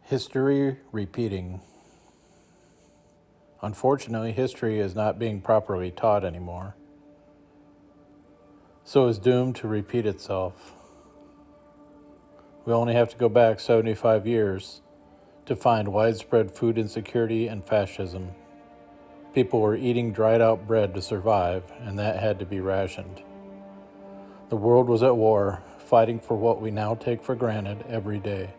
History repeating. Unfortunately, history is not being properly taught anymore, so is doomed to repeat itself. We only have to go back 75 years to find widespread food insecurity and fascism. People were eating dried out bread to survive, and that had to be rationed. The world was at war, fighting for what we now take for granted every day.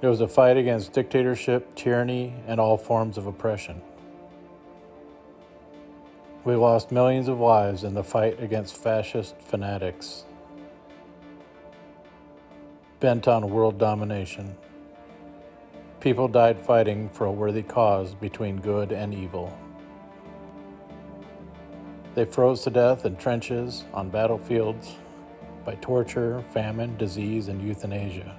It was a fight against dictatorship, tyranny, and all forms of oppression. We lost millions of lives in the fight against fascist fanatics bent on world domination. People died fighting for a worthy cause between good and evil. They froze to death in trenches, on battlefields, by torture, famine, disease, and euthanasia.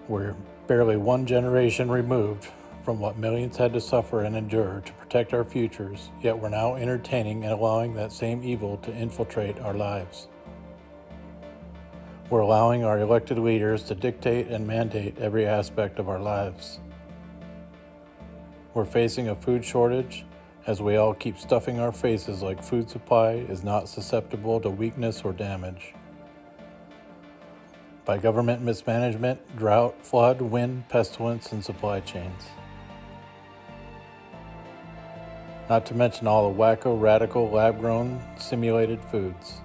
We're barely one generation removed from what millions had to suffer and endure to protect our futures, yet we're now entertaining and allowing that same evil to infiltrate our lives. We're allowing our elected leaders to dictate and mandate every aspect of our lives. We're facing a food shortage as we all keep stuffing our faces like food supply is not susceptible to weakness or damage. By government mismanagement, drought, flood, wind, pestilence, and supply chains. Not to mention all the wacko, radical, lab-grown, simulated foods.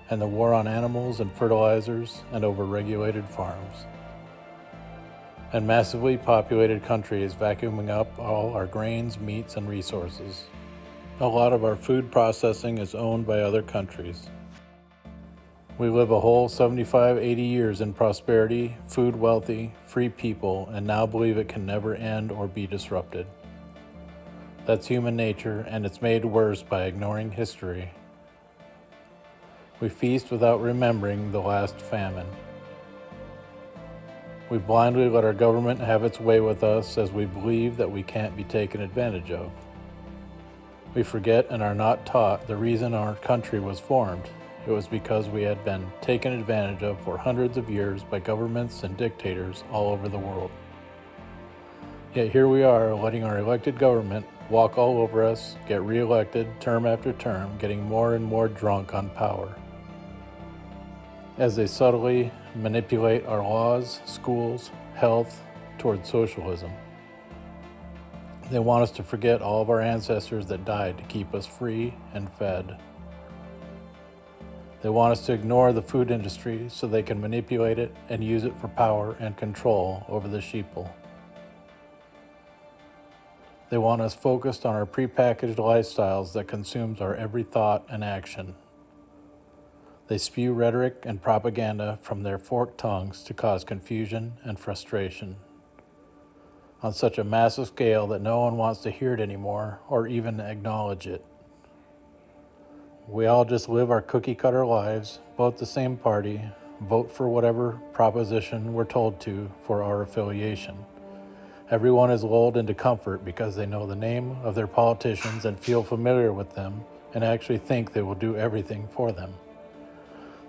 And the war on animals and fertilizers and over-regulated farms. And massively populated countries vacuuming up all our grains, meats, and resources. A lot of our food processing is owned by other countries. We live a whole 75, 80 years in prosperity, food wealthy, free people, and now believe it can never end or be disrupted. That's human nature, and it's made worse by ignoring history. We feast without remembering the last famine. We blindly let our government have its way with us as we believe that we can't be taken advantage of. We forget and are not taught the reason our country was formed. It was because we had been taken advantage of for hundreds of years by governments and dictators all over the world. Yet here we are, letting our elected government walk all over us, get reelected term after term, getting more and more drunk on power. As they subtly manipulate our laws, schools, health towards socialism. They want us to forget all of our ancestors that died to keep us free and fed. They want us to ignore the food industry so they can manipulate it and use it for power and control over the sheeple. They want us focused on our prepackaged lifestyles that consumes our every thought and action. They spew rhetoric and propaganda from their forked tongues to cause confusion and frustration on such a massive scale that no one wants to hear it anymore or even acknowledge it. We all just live our cookie-cutter lives, vote the same party, vote for whatever proposition we're told to for our affiliation. Everyone is lulled into comfort because they know the name of their politicians and feel familiar with them and actually think they will do everything for them.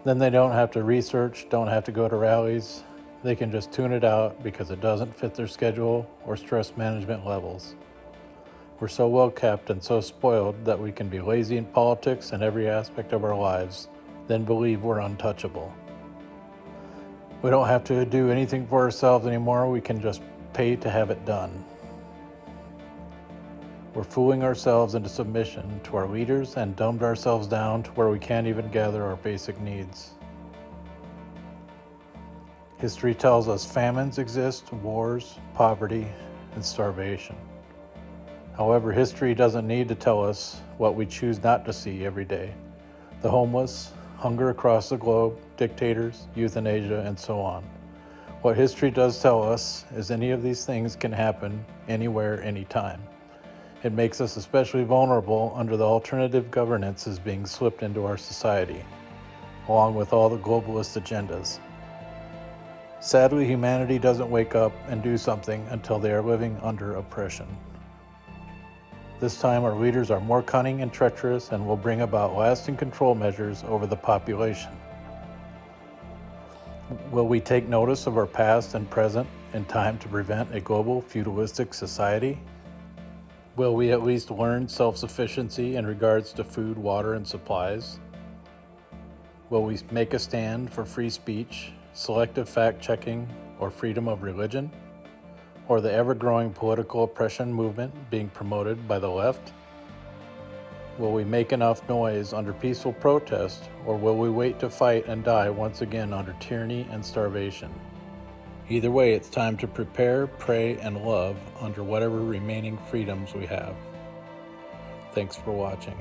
Then they don't have to research, don't have to go to rallies. They can just tune it out because it doesn't fit their schedule or stress management levels. We're so well kept and so spoiled that we can be lazy in politics and every aspect of our lives, then believe we're untouchable. We don't have to do anything for ourselves anymore, we can just pay to have it done. We're fooling ourselves into submission to our leaders and dumbed ourselves down to where we can't even gather our basic needs. History tells us famines exist, wars, poverty, and starvation. However, history doesn't need to tell us what we choose not to see every day. The homeless, hunger across the globe, dictators, euthanasia, and so on. What history does tell us is any of these things can happen anywhere, anytime. It makes us especially vulnerable under the alternative governances being slipped into our society, along with all the globalist agendas. Sadly, humanity doesn't wake up and do something until they are living under oppression. This time our leaders are more cunning and treacherous and will bring about lasting control measures over the population. Will we take notice of our past and present in time to prevent a global feudalistic society? Will we at least learn self-sufficiency in regards to food, water, and supplies? Will we make a stand for free speech, selective fact-checking, or freedom of religion? Or the ever-growing political oppression movement being promoted by the left? Will we make enough noise under peaceful protest, or will we wait to fight and die once again under tyranny and starvation? Either way, it's time to prepare, pray, and love under whatever remaining freedoms we have. Thanks for watching.